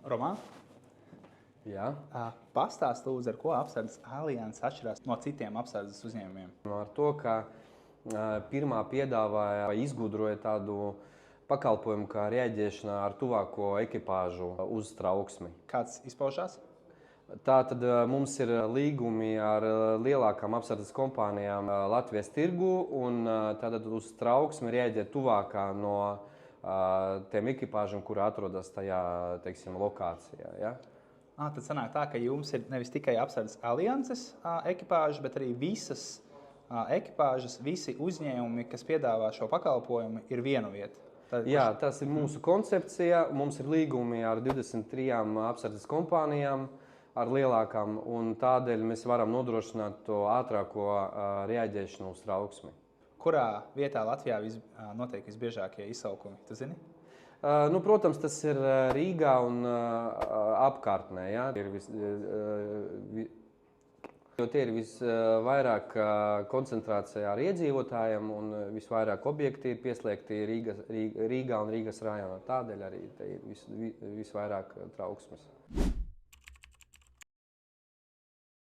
Roman, Jā. pastāst lūdzu, ar ko apsardzes alianse atšķirās no citiem apsardzes uzņēmumiem? Ar to, ka pirmā piedāvāja vai izgudroja tādu pakalpojumu kā rēģēšana ar tuvāko ekipāžu uz trauksmi. Kāds izpaužās? Tātad mums ir līgumi ar lielākām apsardzes kompānijām Latvijas tirgu, un tātad uz trauksmi rēģē tuvākā no tiem ekipāžiem, kuri atrodas tajā, teiksim, lokācijā. Ja? Tad sanāk tā, ka jums ir nevis tikai apsardzes alianses ekipāža, bet arī visas ekipāžas, visi uzņēmumi, kas piedāvā šo pakalpojumu, ir viena vieta. Jā, tas ir mūsu koncepcija. Mums ir līgumi ar 23 apsardzes kompānijām, ar lielākām, un tādēļ mēs varam nodrošināt to ātrāko reaģēšanu uz trauksmi. Kurā vietā Latvijā notiek visbiežākie izsaukumi? Tu zini? Protams, tas ir Rīgā un apkārtnē. Ja? Jo tie ir visvairāk koncentrācijā ar iedzīvotājiem, un visvairāk objekti ir pieslēgti Rīgā un Rīgas rajonā. Tādēļ arī te ir visvairāk trauksmes.